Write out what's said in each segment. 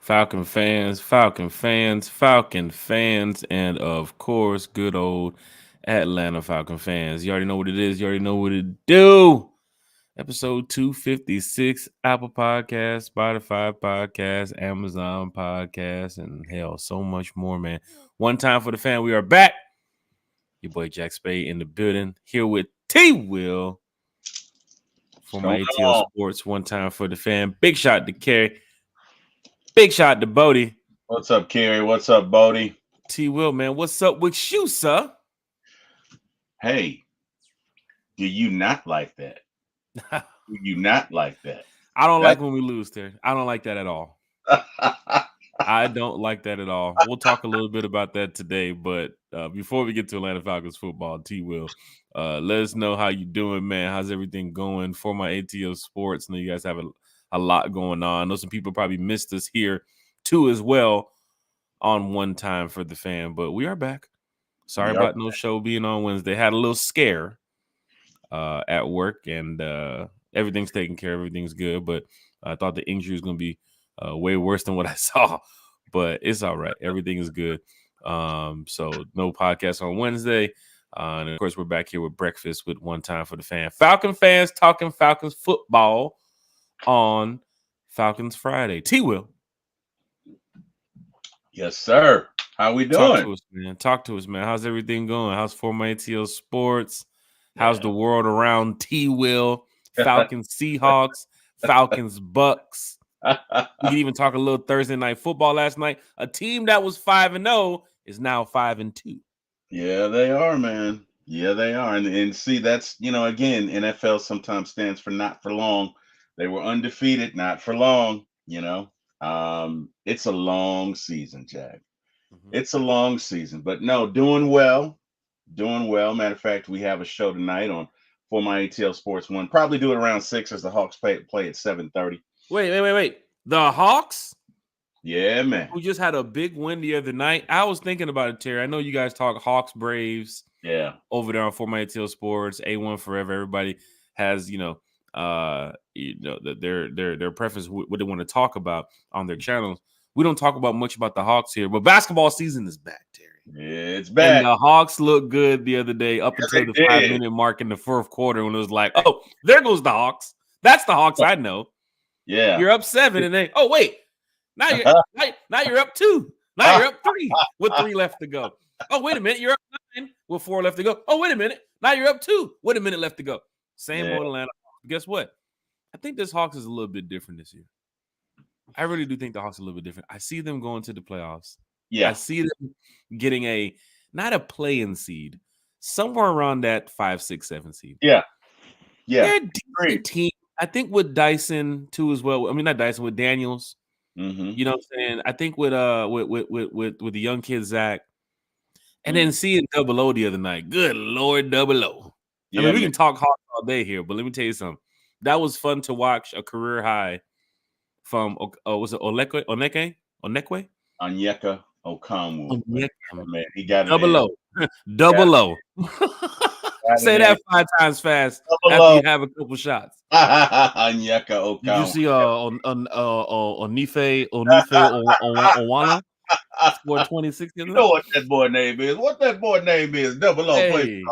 Falcon fans, and of course, good old Atlanta Falcon fans. You already know what it is. You already know what it do. Episode 256, Apple Podcast, Spotify Podcast, Amazon Podcast, and hell, so much more, man. One time for the fan. We are back. Your boy Jack Spade in the building. Here with T-Will for my ATL Sports. One time for the fan. Big shot to Kerry. Big shot to Bodie. What's up, Kerry? What's up, Bodie? T-Will, man. What's up with you, sir? Hey, do you not like that? Do you not like that? I don't like when we lose, Terry. I don't like that at all. I don't like that at all. We'll talk a little bit about that today, but before we get to Atlanta Falcons football, T-Will, let us know how you doing, man. How's everything going for my ATL Sports? I know you guys have a lot going on. I know some people probably missed us here too as well on One Time for the Fan, but we are back. Sorry about no show being on Wednesday. Had a little scare at work, and everything's taken care of. Everything's good, but I thought the injury was going to be way worse than what I saw, but it's all right. Everything is good. So no podcast on Wednesday. And of course, we're back here with breakfast with One Time for the Fan. Falcon fans talking Falcons football on Falcons Friday. T-Will. Yes, sir. How we doing? Talk to us, man. How's everything going? How's Former ATL Sports? How's the world around T-Will? Falcons Seahawks, Falcons Bucs. We can even talk a little Thursday night football last night. A team that was 5-0 is now 5-2. Yeah, they are, man. Yeah, they are. And see, that's, again, NFL sometimes stands for not for long. They were undefeated, not for long, It's a long season, Jack. Mm-hmm. It's a long season, but no, doing well. Matter of fact, we have a show tonight on For My ATL Sports 1. Probably do it around 6 as the Hawks play at 7:30. Wait. The Hawks? Yeah, man. Who just had a big win the other night. I was thinking about it, Terry. I know you guys talk Hawks, Braves. Yeah. Over there on For My ATL Sports, A1 Forever. Everybody has, their preference, what they want to talk about on their channels. We don't talk about much about the Hawks here, but basketball season is back, Terry. Yeah, it's back. And the Hawks looked good the other day up until the 5-minute mark in the fourth quarter when it was like, oh, there goes the Hawks. That's the Hawks I know. Yeah. You're up 7 and then, oh, wait. Now you're up 2. Now you're up 3 with 3 left to go. Oh, wait a minute. You're up 9 with 4 left to go. Oh, wait a minute. Now you're up 2 with a minute left to go. Same old Atlanta. Guess what? I think this Hawks is a little bit different this year. I really do think the Hawks are a little bit different. I see them going to the playoffs. Yeah. I see them getting not a play-in seed, somewhere around that 5, 6, 7 seed. Yeah. They're a decent team. I think with Dyson too as well. I mean, not Dyson, with Daniels. Mm-hmm. You know what I'm saying? I think with the young kid Zach. And then seeing Double O the other night. Good Lord, Double O. Yeah, I mean, we can talk Hawks all day here, but let me tell you something. That was fun to watch, a career high from was it Onekwe? Onyeka Okongwu. Man, he got it. Double O. Double O. Say that 5 times fast after you have a couple shots. Onyeka Okongwu. Did you see Onife Owana? Scored 26. You know what that boy name is? Double O. Hey.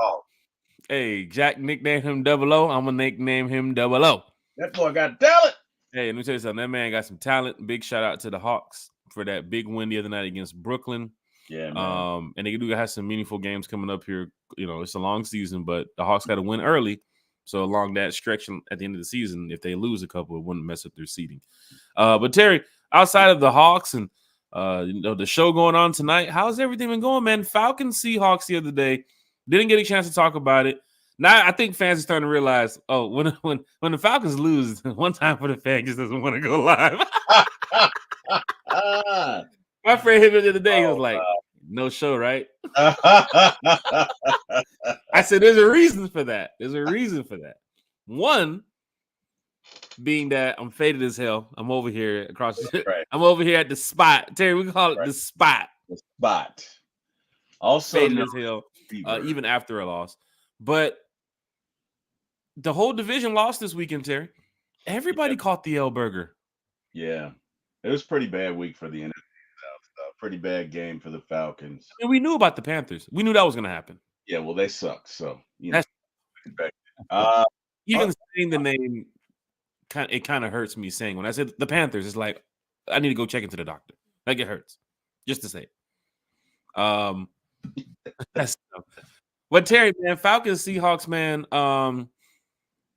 Hey, Jack nicknamed him Double O. I'm gonna nickname him Double O. That boy got talent. Hey, let me tell you something. That man got some talent. Big shout out to the Hawks for that big win the other night against Brooklyn. Yeah, man. And they do have some meaningful games coming up here. It's a long season, but the Hawks got to win early. So along that stretch at the end of the season, if they lose a couple, it wouldn't mess up their seeding. But Terry, outside of the Hawks and the show going on tonight, how's everything been going, man? Falcons Seahawks the other day. Didn't get a chance to talk about it. Now I think fans are starting to realize, when the Falcons lose, One Time for the Fan just doesn't want to go live. My friend hit me the other day. He was like, no show, right? I said, there's a reason for that. One being that I'm faded as hell. I'm over here I'm over here at the spot. Terry, we call it the spot. The spot. Also faded as hell, even after a loss. But the whole division lost this weekend, Terry. Everybody caught the L burger. Yeah. It was pretty bad week for the NFC South. Pretty bad game for the Falcons. I mean, we knew about the Panthers. We knew that was going to happen. Yeah, well, they suck, so That's expect even saying the name. It kind of hurts me saying when I said the Panthers. It's like I need to go check into the doctor. Like it hurts just to say it. That's but Terry, man, Falcons, Seahawks, man.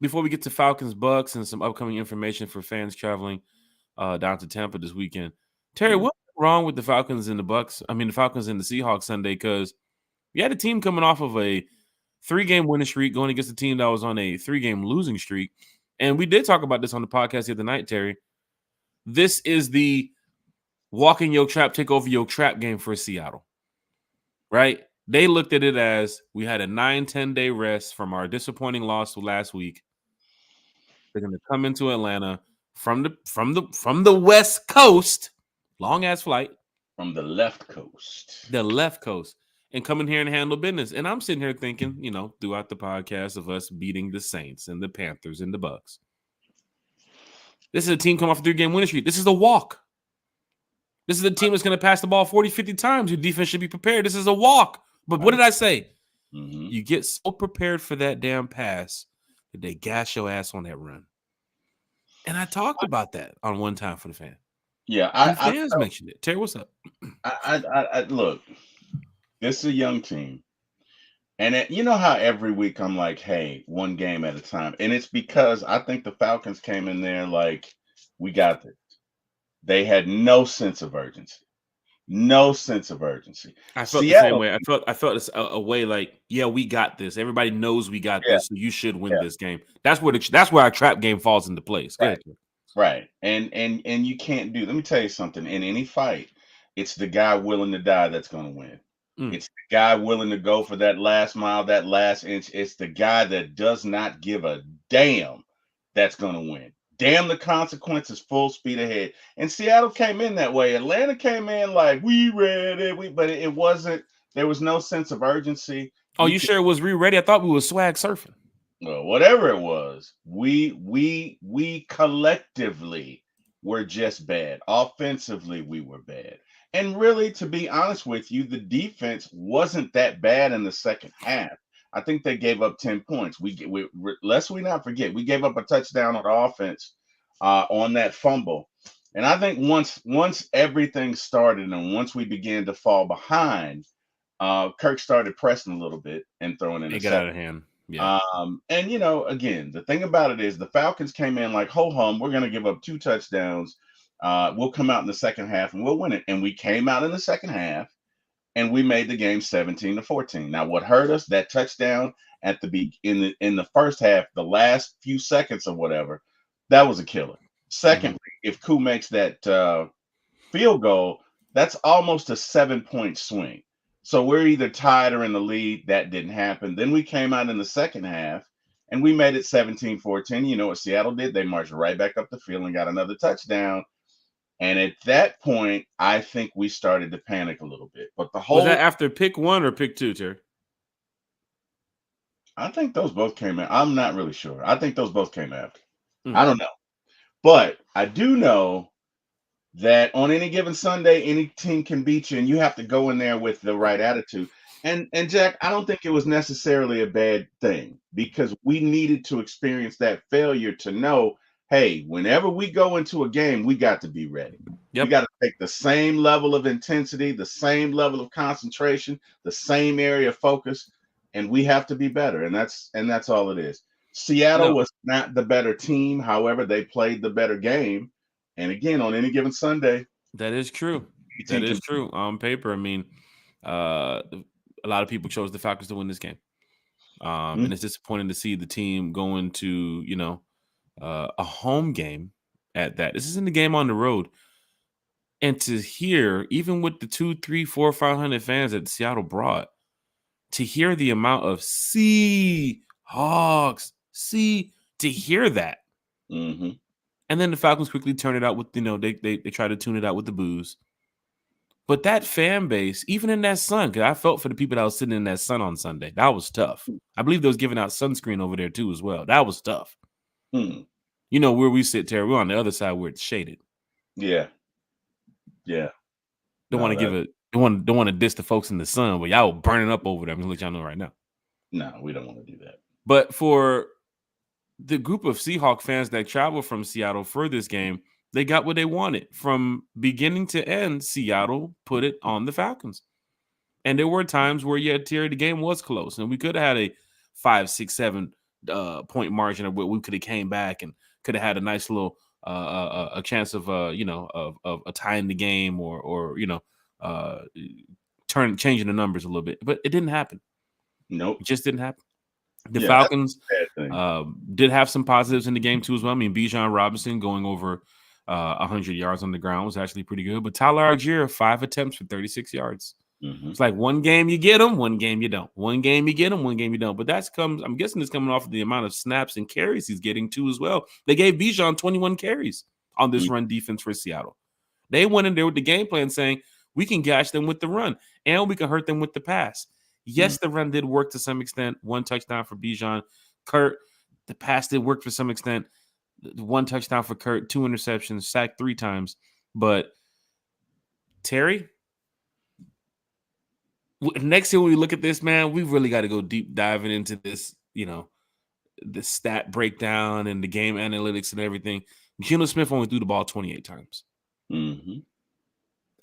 Before we get to Falcons, Bucks, and some upcoming information for fans traveling down to Tampa this weekend, Terry, what's wrong with the Falcons and the Bucks? I mean, the Falcons and the Seahawks Sunday because we had a team coming off of a 3-game winning streak going against a team that was on a 3-game losing streak, and we did talk about this on the podcast the other night, Terry. This is the walk in your trap, take over your trap game for Seattle, right? They looked at it as we had a 9-10 day rest from our disappointing loss last week. They're going to come into Atlanta from the West Coast, long ass flight, from the left coast, and come in here and handle business. And I'm sitting here thinking, throughout the podcast of us beating the Saints and the Panthers and the Bucks. This is a team coming off a 3-game winning streak. This is a walk. This is a team that's going to pass the ball 40, 50 times. Your defense should be prepared. This is a walk. But what did I say? Mm-hmm. You get so prepared for that damn pass that they gas your ass on that run. And I talked about that on One Time for the Fan. Yeah, fans mentioned it. Terry, what's up? I look. This is a young team, and you know how every week I'm like, "Hey, one game at a time," and it's because I think the Falcons came in there like, "We got this." They had no sense of urgency. No sense of urgency. I felt the same way. I felt it's a way like, yeah, we got this. Everybody knows we got this, so you should win this game. That's where our trap game falls into place. Go ahead. Right. And you can't do. Let me tell you something. In any fight, it's the guy willing to die that's going to win. It's the guy willing to go for that last mile, that last inch. It's the guy that does not give a damn that's going to win. Damn the consequences, full speed ahead. And Seattle came in that way. Atlanta came in like, we ready. But it wasn't, there was no sense of urgency. Oh, you sure it was ready? I thought we were swag surfing. Well, whatever it was, we collectively were just bad. Offensively, we were bad. And really, to be honest with you, the defense wasn't that bad in the second half. I think they gave up 10 points. Lest we not forget, we gave up a touchdown on offense on that fumble. And I think once everything started and once we began to fall behind, Kirk started pressing a little bit and throwing in. It got out of hand. Yeah. And again, the thing about it is the Falcons came in like, ho hum, we're going to give up 2 touchdowns. We'll come out in the second half and we'll win it. And we came out in the second half. And we made the game 17-14. Now, what hurt us? That touchdown at in the first half, the last few seconds or whatever, that was a killer. Secondly, if Koo makes that field goal, that's almost a 7-point swing. So we're either tied or in the lead. That didn't happen. Then we came out in the second half and we made it 17-14. You know what Seattle did? They marched right back up the field and got another touchdown. And at that point, I think we started to panic a little bit. But was that after pick 1 or pick 2, Terry? I think those both came out. I'm not really sure. I think those both came after. I don't know. But I do know that on any given Sunday, any team can beat you, and you have to go in there with the right attitude. And Jack, I don't think it was necessarily a bad thing because we needed to experience that failure to know, hey, whenever we go into a game, we got to be ready. Yep. We got to take the same level of intensity, the same level of concentration, the same area of focus, and we have to be better. And that's all it is. Seattle was not the better team. However, they played the better game. And again, on any given Sunday. That is true. That is true. On paper, I mean, a lot of people chose the Falcons to win this game. And it's disappointing to see the team going to, a home game at that. This isn't a game on the road. And to hear, even with the 2, 3, 4, 500 fans that Seattle brought, to hear the amount of Seahawks, to hear that. Mm-hmm. And then the Falcons quickly turn it out with, they try to tune it out with the booze. But that fan base, even in that sun, because I felt for the people that was sitting in that sun on Sunday, that was tough. I believe they was giving out sunscreen over there too as well. That was tough. Hmm. Where we sit, Terry, we're on the other side where it's shaded. Yeah. Yeah. Don't No, want to give that it. Don't want to diss the folks in the sun, but y'all burning up over there. I'm gonna let y'all know right now. no, we don't want to do that. But for the group of Seahawk fans that traveled from Seattle for this game, they got what they wanted. From beginning to end, Seattle put it on the Falcons. And there were times where, yeah, Terry, the game was close, and we could have had a 5, 6, 7 point margin where we could have came back and could have had a nice little a chance of of a tying the game or changing the numbers a little bit, but it didn't happen. Nope. It just didn't happen. The Yeah, Falcons that's a bad thing. did have some positives in the game too as well. I mean, Bijan Robinson going over 100 yards on the ground was actually pretty good. But Tyler Algier, 5 attempts for 36 yards. Mm-hmm. It's like one game you get them, one game you don't. One game you get them, one game you don't. But I'm guessing it's coming off of the amount of snaps and carries he's getting too as well. They gave Bijan 21 carries on this run defense for Seattle. They went in there with the game plan saying, we can gash them with the run and we can hurt them with the pass. Yes, the run did work to some extent. 1 touchdown for Bijan. Kurt, the pass did work for some extent. 1 touchdown for Kurt, 2 interceptions, sacked 3 times. But Terry, next year when we look at this, man, we really got to go deep diving into this, the stat breakdown and the game analytics and everything. Geno Smith only threw the ball 28 times. Mm-hmm.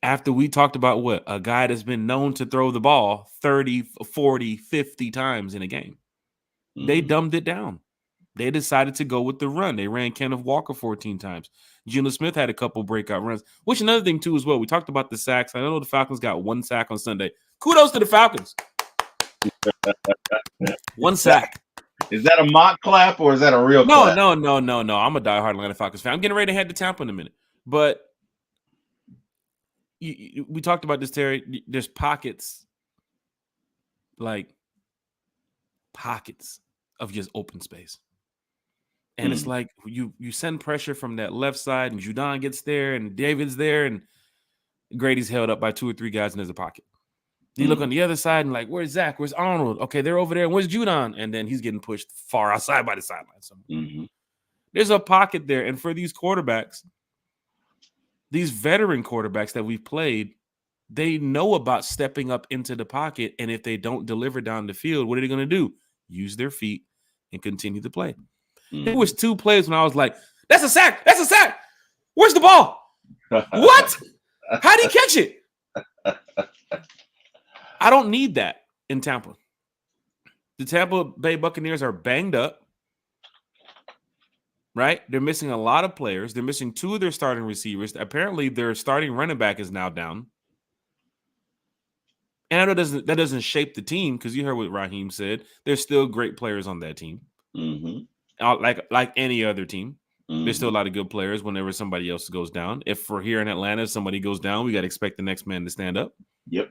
After we talked about a guy that's been known to throw the ball 30, 40, 50 times in a game. They dumbed it down. They decided to go with the run. They ran Kenneth Walker 14 times. Geno Smith had a couple breakout runs, which another thing too as well. We talked about the sacks. I know the Falcons got 1 sack on Sunday. Kudos to the Falcons. 1 sack. Is that a mock clap or is that a real clap? No. I'm a diehard Atlanta Falcons fan. I'm getting ready to head to Tampa in a minute. But we talked about this, Terry. There's pockets of just open space. And it's like you send pressure from that left side, and Judon gets there, and David's there, and Grady's held up by 2 or 3 guys, and there's a pocket. You look on the other side, and like, where's Zach? Where's Arnold? Okay, they're over there. And where's Judon? And then he's getting pushed far outside by the sideline. There's a pocket there. And for these quarterbacks, these veteran quarterbacks that we've played, they know about stepping up into the pocket. And if they don't deliver down the field, what are they going to do? Use their feet and continue to play. There was 2 plays when I was like, that's a sack. That's a sack. Where's the ball? What? How'd he catch it? I don't need that in Tampa. The Tampa Bay Buccaneers are banged up, right? They're missing a lot of players. They're missing 2 of their starting receivers. Apparently, their starting running back is now down. And I know that doesn't shape the team because you heard what Raheem said. There's still great players on that team. Like any other team. There's still a lot of good players whenever somebody else goes down. If we're here in Atlanta, if somebody goes down, we got to expect the next man to stand up. Yep.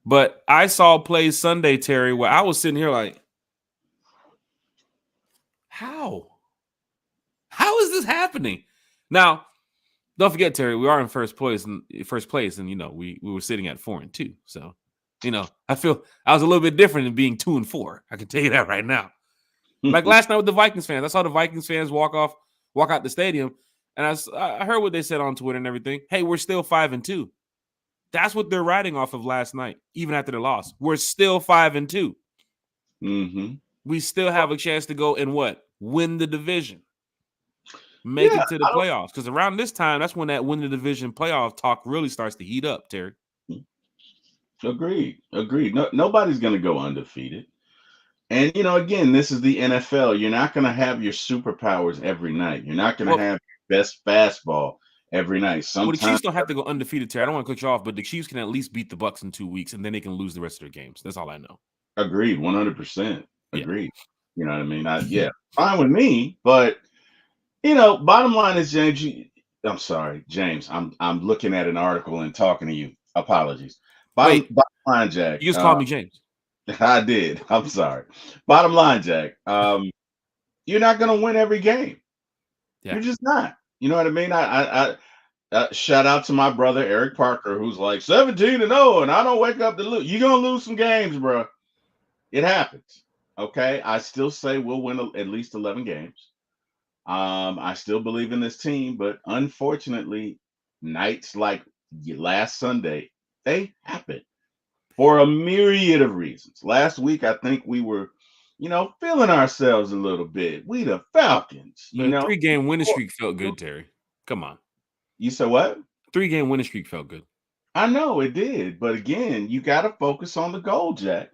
But I saw plays Sunday, Terry, where I was sitting here like, how? How is this happening? Now, don't forget, Terry, we are in first place, and we were sitting at 4-2. So, I feel I was a little bit different than being 2-4. I can tell you that right now. Like last night with the Vikings fans, I saw the Vikings fans walk out the stadium, and I heard what they said on Twitter and everything. Hey, we're still 5-2. That's what they're riding off of last night, even after the loss. We're still 5-2. We still have a chance to go and win the division, make it to the playoffs. Because around this time, that's when that win the division playoff talk really starts to heat up, Terry. Agreed. No, nobody's going to go undefeated. And, again, this is the NFL. You're not going to have your superpowers every night. You're not going to have your best fastball every night. Sometimes, the Chiefs don't have to go undefeated, Terry. I don't want to cut you off, but the Chiefs can at least beat the Bucs in 2 weeks, and then they can lose the rest of their games. That's all I know. Agreed. 100%. Agreed. You know what I mean? Fine with me. But, bottom line is, James, I'm sorry, James. I'm looking at an article and talking to you. Apologies. Bottom line, Jack. You just called me James. I did. I'm sorry. Bottom line, Jack. You're not going to win every game. Yeah. You're just not. You know what I mean? I shout out to my brother Eric Parker, who's like 17-0, and I don't wake up to lose. You're gonna lose some games, bro. It happens. Okay. I still say we'll win at least 11 games. I still believe in this team, but unfortunately, nights like last Sunday, they happen for a myriad of reasons. Last week, I think we were, feeling ourselves a little bit. We the Falcons, The 3-game winning streak felt good, Terry. Come on. You said what? 3-game winning streak felt good. I know it did, but again, you got to focus on the goal, Jack.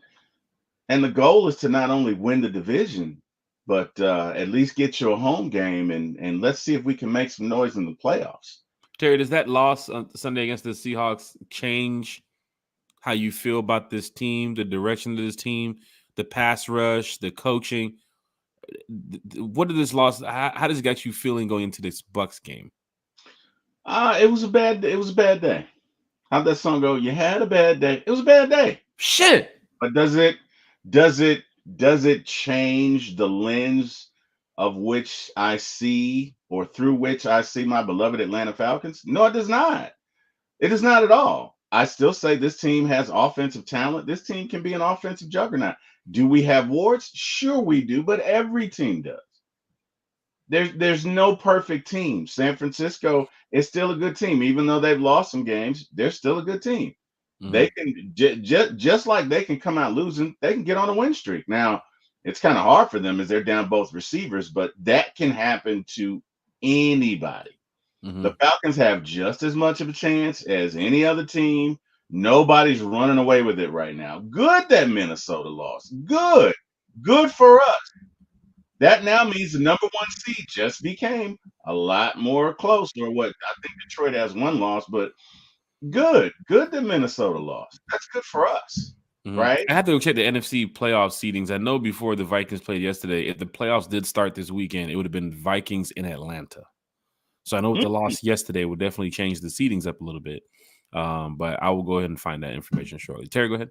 And the goal is to not only win the division, but at least get you a home game, and let's see if we can make some noise in the playoffs. Terry, does that loss on Sunday against the Seahawks change how you feel about this team, the direction of this team, the pass rush, the coaching? What did this loss? How does it get you feeling going into this Bucs game? It was a bad day. How'd that song go? You had a bad day. It was a bad day. Shit. But does it change the lens of which I see, or through which I see my beloved Atlanta Falcons? No, it does not. It is not at all. I still say this team has offensive talent. This team can be an offensive juggernaut. Do we have warts? Sure we do, but every team does. There's no perfect team. San Francisco is still a good team, even though they've lost some games. They're still a good team. Mm-hmm. They can just like they can come out losing, they can get on a win streak. Now, it's kind of hard for them as they're down both receivers, but that can happen to anybody. Mm-hmm. The Falcons have just as much of a chance as any other team. Nobody's running away with it right now. Good that Minnesota lost. Good for us. That now means the number 1 seed just became a lot more close. Or what I think Detroit has 1 loss, but good that Minnesota lost. That's good for us, right? I had to check the NFC playoff seedings. I know before the Vikings played yesterday, if the playoffs did start this weekend, it would have been Vikings in Atlanta. So I know with the loss yesterday would definitely change the seedings up a little bit. But I will go ahead and find that information shortly. Terry, go ahead.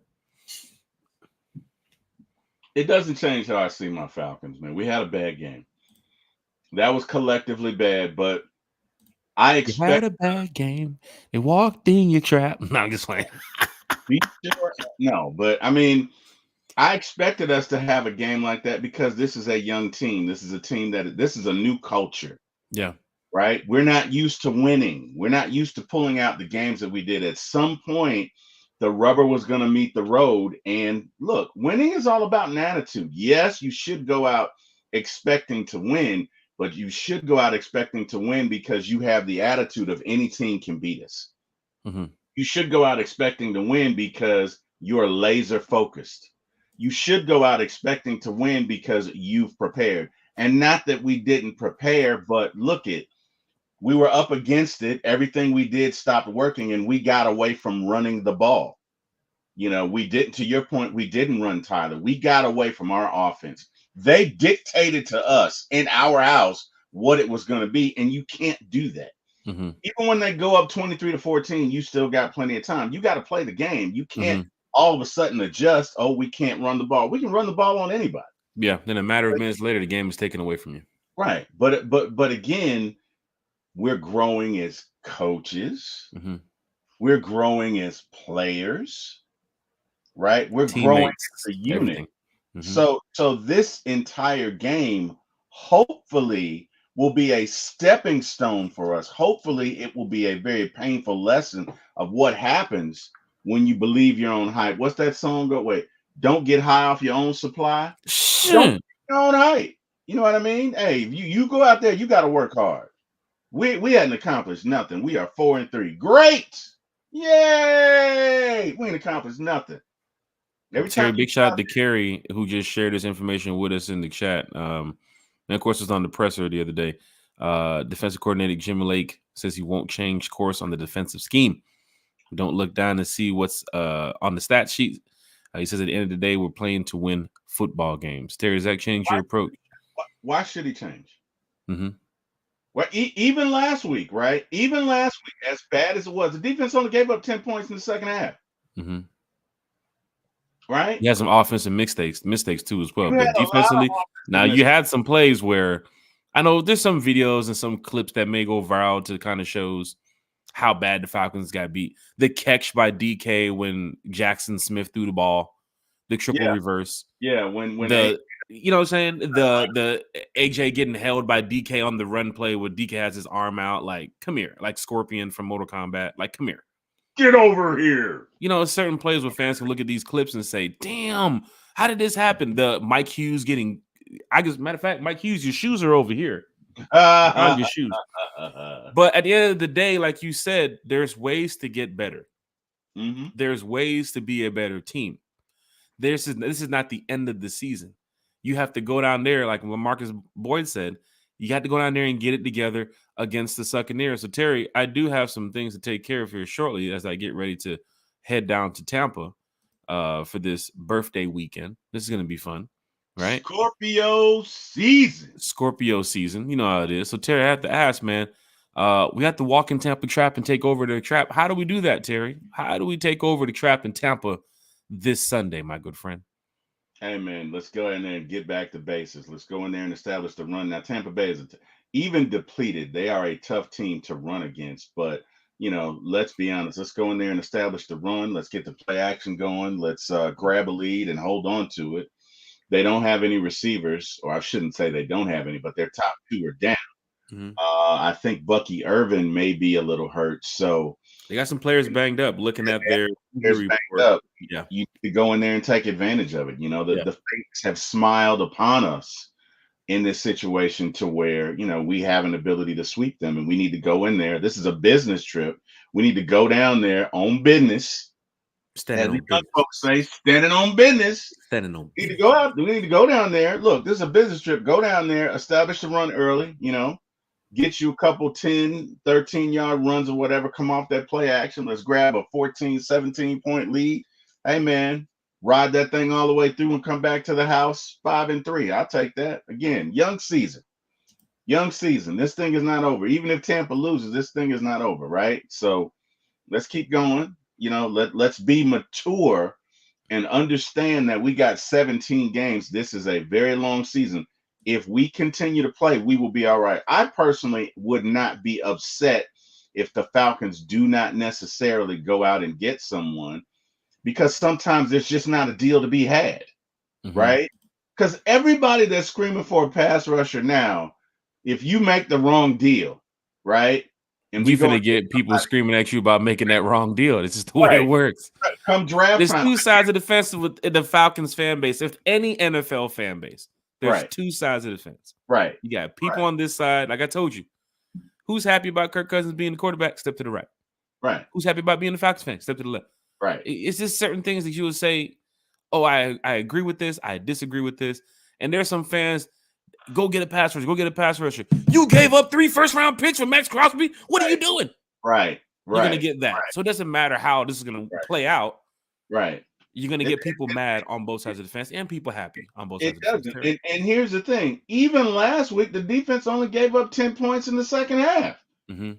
It doesn't change how I see my Falcons, man. We had a bad game. That was collectively bad, but I expect. You had a bad game. They walked in your trap. No, I'm just playing. No, but I mean, I expected us to have a game like that because this is a young team. This is a team this is a new culture. Yeah. Right? We're not used to winning. We're not used to pulling out the games that we did. At some point, the rubber was going to meet the road. And look, winning is all about an attitude. Yes, you should go out expecting to win, but you should go out expecting to win because you have the attitude of any team can beat us. Mm-hmm. You should go out expecting to win because you're laser focused. You should go out expecting to win because you've prepared. And not that we didn't prepare, but look it. We were up against it. Everything we did stopped working, and we got away from running the ball. We didn't, to your point, we didn't run Tyler. We got away from our offense. They dictated to us in our house what it was going to be, and you can't do that. Mm-hmm. Even when they go up 23-14, you still got plenty of time. You got to play the game. You can't all of a sudden adjust, oh, we can't run the ball. We can run the ball on anybody. Yeah, then a matter of minutes later, the game is taken away from you. Right. But again, we're growing as coaches. Mm-hmm. We're growing as players, right? We're Teammates, growing as a unit. Mm-hmm. So this entire game, hopefully, will be a stepping stone for us. Hopefully, it will be a very painful lesson of what happens when you believe your own hype. What's that song go? Wait, don't get high off your own supply. Don't get your own hype. You know what I mean? Hey, you go out there, you got to work hard. We hadn't accomplished nothing. We are 4-3. Great. Yay. We ain't accomplished nothing. Terry, big shout out to Kerry, who just shared this information with us in the chat. And of course, it was on the presser the other day. Defensive coordinator Jim Lake says he won't change course on the defensive scheme. Don't look down to see what's on the stat sheet. He says at the end of the day, we're playing to win football games. Terry, does that change your approach? Why should he change? Mm-hmm. Well, even last week, right? Even last week, as bad as it was, the defense only gave up 10 points in the second half. Mm-hmm. Right? You had some offensive mistakes too as well. But defensively, now you had some plays where I know there's some videos and some clips that may go viral to kind of shows how bad the Falcons got beat. The catch by DK when Jackson Smith threw the ball, the triple reverse. Yeah, when You know what I'm saying? The AJ getting held by DK on the run play where DK has his arm out, like, come here, like Scorpion from Mortal Kombat, like, come here. Get over here. You know, certain plays where fans can look at these clips and say, damn, how did this happen? The Mike Hughes getting, matter of fact, Mike Hughes, your shoes are over here. Behind your shoes. But at the end of the day, like you said, there's ways to get better. Mm-hmm. There's ways to be a better team. This is not the end of the season. You have to go down there, like what Marcus Boyd said, you got to go down there and get it together against the Buccaneers. So, Terry, I do have some things to take care of here shortly as I get ready to head down to Tampa for this birthday weekend. This is going to be fun, right? Scorpio season. You know how it is. So, Terry, I have to ask, man, we have to walk in Tampa Trap and take over the Trap. How do we do that, Terry? How do we take over the Trap in Tampa this Sunday, my good friend? Hey, man, let's go in there and get back to bases. Let's go in there and establish the run. Now, Tampa Bay is even depleted. They are a tough team to run against. But, let's be honest. Let's go in there and establish the run. Let's get the play action going. Let's grab a lead and hold on to it. They don't have any receivers, or I shouldn't say they don't have any, but their top two are down. Mm-hmm. I think Bucky Irvin may be a little hurt. So they got some players banged up. Looking at their banged up. Yeah, you need to go in there and take advantage of it. The fates have smiled upon us in this situation to where we have an ability to sweep them, and we need to go in there. This is a business trip. We need to go down there on business. As the young folks say, standing on business. We need to go out. We need to go down there. Look, this is a business trip. Go down there, establish the run early. Get you a couple 10, 13-yard runs or whatever. Come off that play action. Let's grab a 14, 17-point lead. Hey, man, ride that thing all the way through and come back to the house 5-3. I'll take that. Again, young season. This thing is not over. Even if Tampa loses, this thing is not over, right? So let's keep going. Let's be mature and understand that we got 17 games. This is a very long season. If we continue to play, we will be all right. I personally would not be upset if the Falcons do not necessarily go out and get someone, because sometimes there's just not a deal to be had, right? Because everybody that's screaming for a pass rusher now, if you make the wrong deal, right? And you're going to get people screaming at you about making that wrong deal. It's just the way it works. Come draft There's time. two sides of the fence with the Falcons fan base. If any NFL fan base, there's two sides of the fence. Right. You got people on this side, like I told you. Who's happy about Kirk Cousins being the quarterback? Step to the right. Right. Who's happy about being the Falcons fan? Step to the left. Right. It's just certain things that you would say, oh, I agree with this. I disagree with this. And there's some fans, go get a pass rusher. Go get a pass rusher. You gave up 3 first-round picks for Max Crosby. What are you doing? Right. You're going to get that. So it doesn't matter how this is going to play out. Right. You're going to get people mad on both sides of the fence and people happy on both sides of the fence. And here's the thing. Even last week, the defense only gave up 10 points in the second half. Mm-hmm.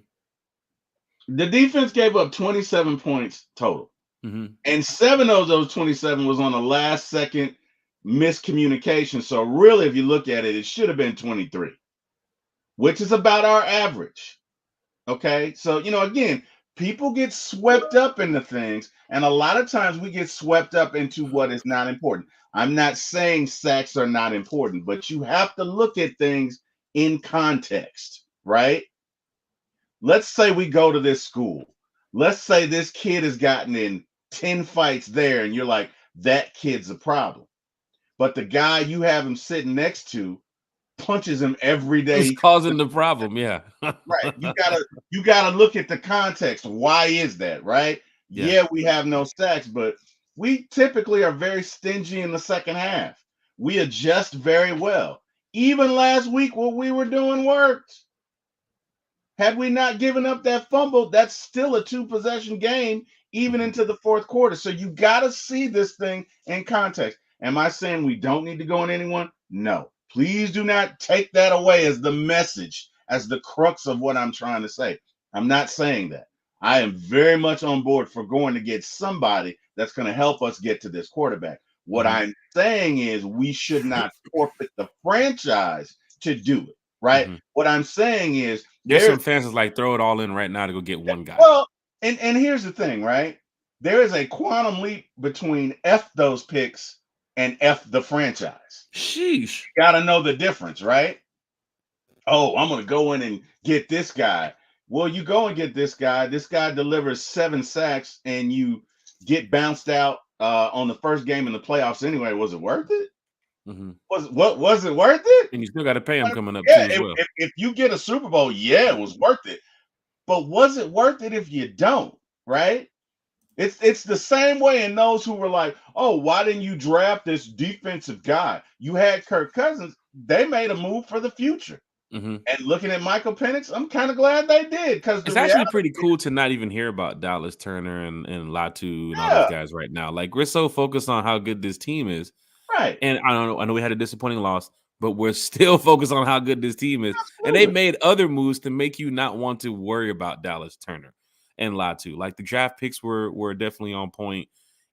The defense gave up 27 points total. Mm-hmm. And 7 of those 27 was on a last-second miscommunication. So really, if you look at it, it should have been 23, which is about our average. Okay? So, again, people get swept up into things, and a lot of times we get swept up into what is not important. I'm not saying sacks are not important, but you have to look at things in context, right? Let's say we go to this school. Let's say this kid has gotten in 10 fights there, and you're like, that kid's a problem. But the guy you have him sitting next to punches him every day. He's causing the problem, yeah. Right. You gotta look at the context. Why is that, right? Yeah, we have no sacks, but we typically are very stingy in the second half. We adjust very well. Even last week, what we were doing worked. Had we not given up that fumble, that's still a 2-possession game, even into the fourth quarter. So you gotta see this thing in context. Am I saying we don't need to go on anyone? No. Please do not take that away as the message, as the crux of what I'm trying to say. I'm not saying that. I am very much on board for going to get somebody that's going to help us get to this quarterback. What I'm saying is we should not forfeit the franchise to do it, right? What I'm saying is there's some fans that's like, throw it all in right now to go get one guy. Well, and here's the thing, right? There is a quantum leap between F those picks and F the franchise. Sheesh. You got to know the difference, right? Oh, I'm going to go in and get this guy. Well, you go and get this guy. This guy delivers 7 sacks, and you get bounced out on the first game in the playoffs anyway. Was it worth it? Mm-hmm. Was it worth it? And you still got to pay him coming up Yeah, too as well. if you get a Super Bowl, yeah, it was worth it. But was it worth it if you don't? Right? It's the same way in those who were like, oh, why didn't you draft this defensive guy? You had Kirk Cousins. They made a move for the future. Mm-hmm. And looking at Michael Penix, I'm kind of glad they did, because It's actually pretty cool to not even hear about Dallas Turner and Latu and all those guys right now. Like, we're so focused on how good this team is. right. And I know we had a disappointing loss, but we're still focused on how good this team is. Absolutely. And they made other moves to make you not want to worry about Dallas Turner and Latu. Like, the draft picks were definitely on point.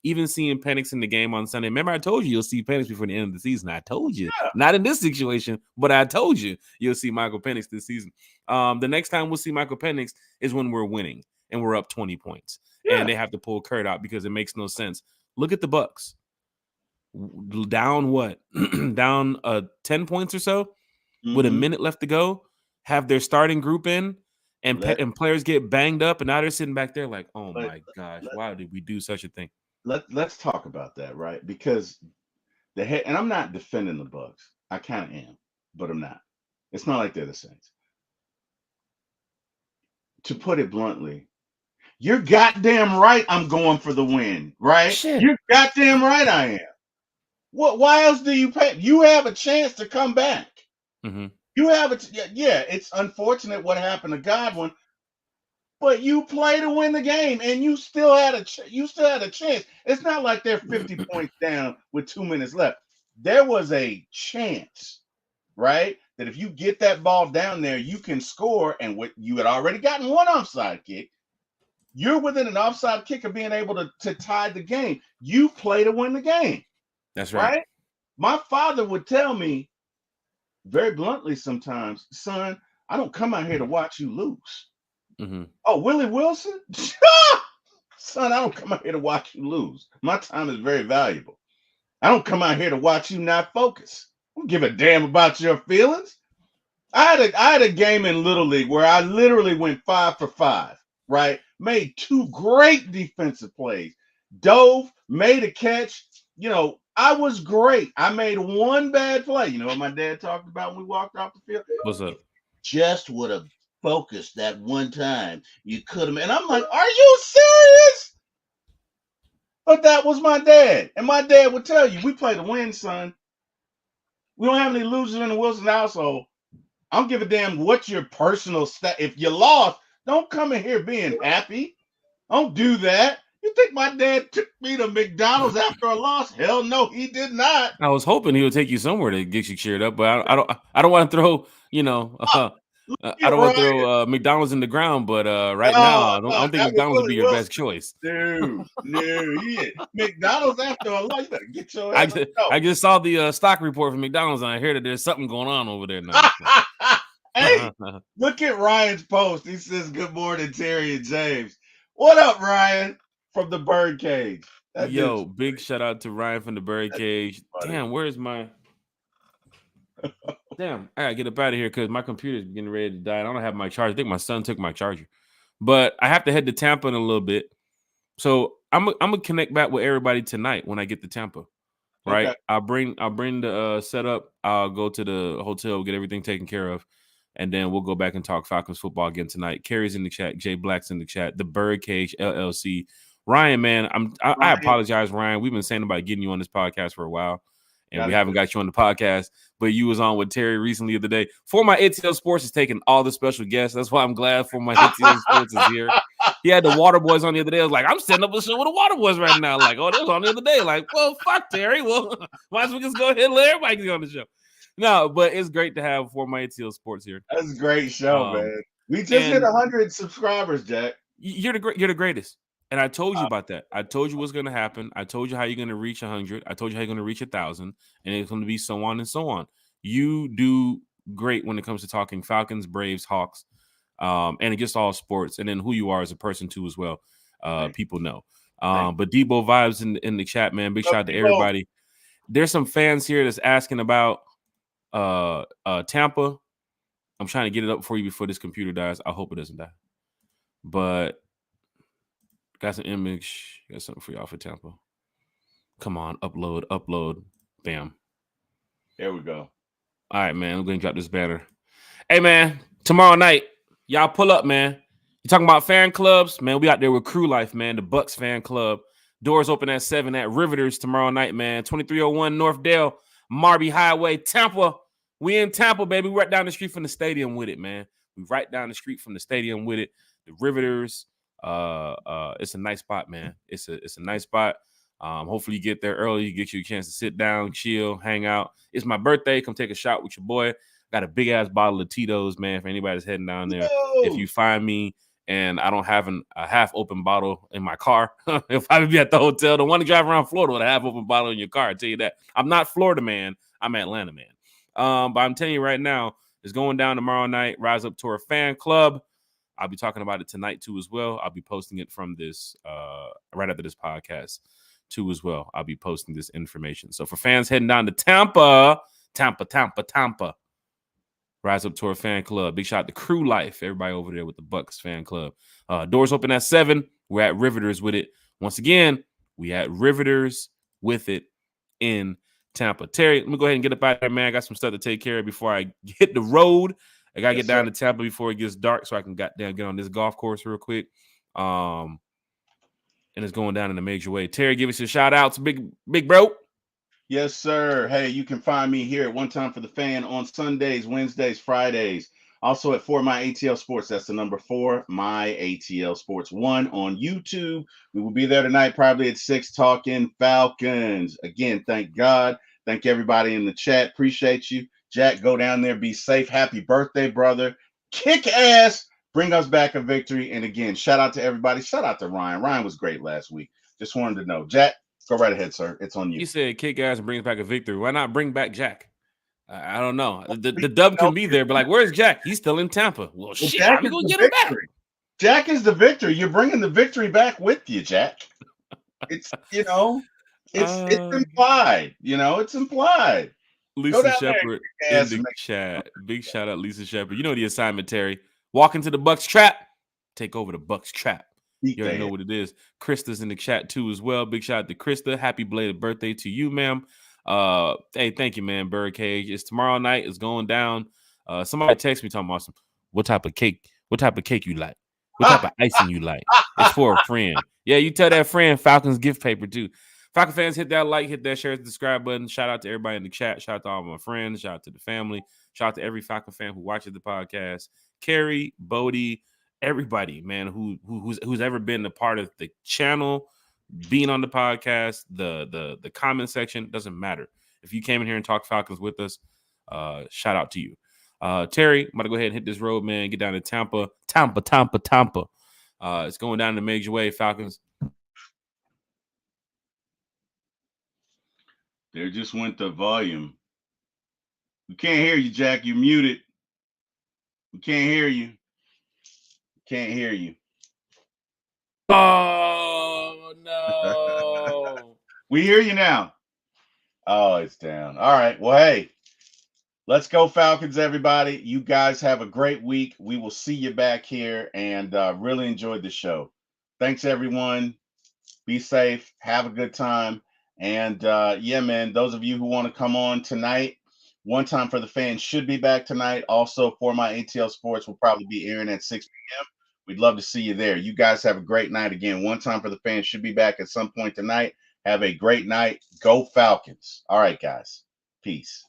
Even seeing Penix in the game on Sunday. Remember, I told you you'll see Penix before the end of the season. I told you. Yeah. Not in this situation, but I told you you'll see Michael Penix this season. The next time we'll see Michael Penix is when we're winning and we're up 20 points. Yeah. And they have to pull Kurt out because it makes no sense. Look at the Bucs. Down what? Down 10 points or so with a minute left to go, have their starting group in, and players get banged up, and now they're sitting back there like, oh my gosh, why did we do such a thing? Let's talk about that, right? Because and I'm not defending the Bucs. I kind of am, but I'm not. It's not like they're the Saints. To put it bluntly, you're goddamn right I'm going for the win, right? Shit. You're goddamn right I am. Why else do you pay? You have a chance to come back. Mm-hmm. You have it's unfortunate what happened to Godwin, but you play to win the game, and you still had a chance. It's not like they're 50 points down with 2 minutes left. There was a chance, right, that if you get that ball down there, you can score. And what you had already gotten one offside kick, you're within an offside kick of being able to tie the game. You play to win the game. That's right. My father would tell me very bluntly sometimes, son, I don't come out here to watch you lose. Mm-hmm. Oh, Willie Wilson? Son, I don't come out here to watch you lose. My time is very valuable. I don't come out here to watch you not focus. I don't give a damn about your feelings. I had a game in Little League where I literally went 5 for 5, right? Made 2 great defensive plays. Dove, made a catch. I was great. I made 1 bad play. You know what my dad talked about when we walked off the field? What's up? Just would have focused that one time. You could have. And I'm like, are you serious? But that was my dad. And my dad would tell you, we play to win, son. We don't have any losers in the Wilson household. I don't give a damn what your personal stat. If you lost, don't come in here being happy. Don't do that. You think my dad took me to McDonald's after a loss? Hell no, he did not. I was hoping he would take you somewhere to get you cheered up, but I don't want to throw, I don't want to throw McDonald's in the ground, but right now, I don't think McDonald's would be your best choice. No, McDonald's after a loss, you better get your ass. I just saw the stock report from McDonald's, and I heard that there's something going on over there now. Hey, look at Ryan's post. He says, "Good morning, Terry and James." What up, Ryan? From the Birdcage. Yo, big shout out to Ryan from the Birdcage. Damn, where's my... Damn, I gotta get up out of here because my computer's getting ready to die. I don't have my charger. I think my son took my charger. But I have to head to Tampa in a little bit. So I'm gonna connect back with everybody tonight when I get to Tampa. Right? Okay. I'll bring the setup. I'll go to the hotel, get everything taken care of. And then we'll go back and talk Falcons football again tonight. Carrie's in the chat. Jay Black's in the chat. The Birdcage LLC. Ryan, man, I apologize, Ryan. We've been saying about getting you on this podcast for a while, and we haven't got you on the podcast. But you was on with Terry recently the other day. For My ATL Sports is taking all the special guests. That's why I'm glad For My ATL Sports is here. He had the Water Boys on the other day. I was like, I'm setting up a show with the Water Boys right now. Like, oh, they was on the other day. Like, well, fuck Terry. Well, might as well just go ahead and let everybody get on the show. No, but it's great to have For My ATL Sports here. That's a great show, man. We just hit 100 subscribers, Jack. You're the greatest. And I told you about that. I told you what's going to happen. I told you how you're going to reach 100. I told you how you're going to reach 1,000. And it's going to be so on and so on. You do great when it comes to talking Falcons, Braves, Hawks, and just all sports. And then who you are as a person, too, as well. People know. But Debo Vibes in the chat, man. Big shout out to everybody. There's some fans here that's asking about Tampa. I'm trying to get it up for you before this computer dies. I hope it doesn't die. But got some image. Got something for y'all for Tampa. Come on, upload. Bam. There we go. All right, man. I'm going to drop this banner. Hey, man, tomorrow night, y'all pull up, man. You talking about fan clubs? Man, we out there with Crew Life, man, the Bucs fan club. Doors open at 7 at Riveters tomorrow night, man. 2301 North Dale, Marby Highway, Tampa. We in Tampa, baby. We're right down the street from the stadium with it, man. We right down the street from the stadium with it. The Riveters. It's a nice spot, man. It's a nice spot. Hopefully you get there early, get you a chance to sit down, chill, hang out. It's my birthday. Come take a shot with your boy. Got a big ass bottle of Tito's, man. For anybody that's heading down there, if you find me and I don't have a half open bottle in my car, if I be at the hotel, don't want to drive around Florida with a half open bottle in your car. I tell you that. I'm not Florida man. I'm Atlanta man. But I'm telling you right now, it's going down tomorrow night. Rise Up Tour Fan Club. I'll be talking about it tonight too as well. I'll be posting it from this right after this podcast too as well. I'll be posting this information. So for fans heading down to Tampa. Rise Up Tour Fan Club. Big shout out to Crew Life. Everybody over there with the Bucs Fan Club. Doors open at 7. We're at Riveters with it. Once again, we at Riveters with it in Tampa. Terry, let me go ahead and get up out there, man. I got some stuff to take care of before I hit the road. I got to get down to Tampa before it gets dark so I can get on this golf course real quick. And it's going down in a major way. Terry, give us your shout outs, big bro. Yes, sir. Hey, you can find me here at One Time for the Fan on Sundays, Wednesdays, Fridays. Also at 4 My ATL Sports. That's the number 4 My ATL Sports 1 on YouTube. We will be there tonight, probably at 6, talking Falcons. Again, thank God. Thank everybody in the chat. Appreciate you. Jack, go down there. Be safe. Happy birthday, brother. Kick ass. Bring us back a victory. And again, shout out to everybody. Shout out to Ryan. Ryan was great last week. Just wanted to know. Jack, go right ahead, sir. It's on you. You said kick ass and brings back a victory. Why not bring back Jack? I don't know. The dub can be there, but like, where's Jack? He's still in Tampa. Well, shit, Jack how we gonna get him back? Jack is the victory. You're bringing the victory back with you, Jack. It's it's implied. It's implied. Lisa Shepard in the chat. Big shout out, Lisa Shepard. You know the assignment, Terry. Walk into the Bucs trap. Take over the Bucs trap. You already know what it is. Krista's in the chat too as well. Big shout out to Krista. Happy belated birthday to you, ma'am. Hey, thank you, man. Birdcage. It's tomorrow night. It's going down. Somebody text me talking about what type of cake you like? What type of icing you like? It's for a friend. Yeah, you tell that friend Falcons gift paper too. Falcon fans, hit that like, hit that share, subscribe button. Shout out to everybody in the chat. Shout out to all my friends. Shout out to the family. Shout out to every Falcon fan who watches the podcast. Carrie, Bodie, everybody, man, who's ever been a part of the channel, being on the podcast, the comment section, doesn't matter. If you came in here and talked Falcons with us, shout out to you. Terry, I'm going to go ahead and hit this road, man. Get down to Tampa. It's going down in a major way, Falcons. There just went the volume. We can't hear you, Jack. You're muted. We can't hear you. Can't hear you. Oh, no. We hear you now. Oh, it's down. All right. Well, hey, let's go Falcons, everybody. You guys have a great week. We will see you back here, and really enjoyed the show. Thanks, everyone. Be safe. Have a good time. And yeah, man, those of you who want to come on tonight, One Time for the Fans should be back tonight. Also, For My ATL Sports will probably be airing at 6 p.m. We'd love to see you there. You guys have a great night. Again, One Time for the Fans should be back at some point tonight. Have a great night. Go Falcons. All right, guys. Peace.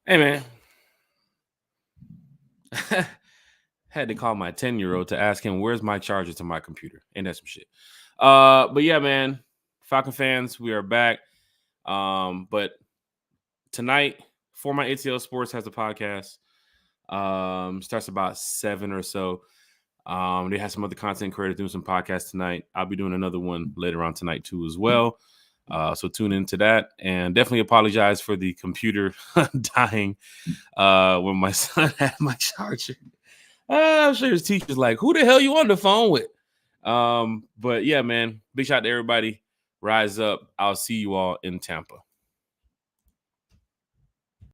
Hey, man. Had to call my 10-year-old to ask him where's my charger to my computer. Ain't that some shit? But yeah, man. Falcon fans, we are back. But tonight, For My ATL Sports has a podcast. Starts about 7 or so. They have some other content creators doing some podcasts tonight. I'll be doing another one later on tonight too as well. So tune into that, and definitely apologize for the computer dying when my son had my charger. I'm sure his teacher's like, who the hell you on the phone with? But yeah, man, big shout out to everybody. Rise up. I'll see you all in Tampa.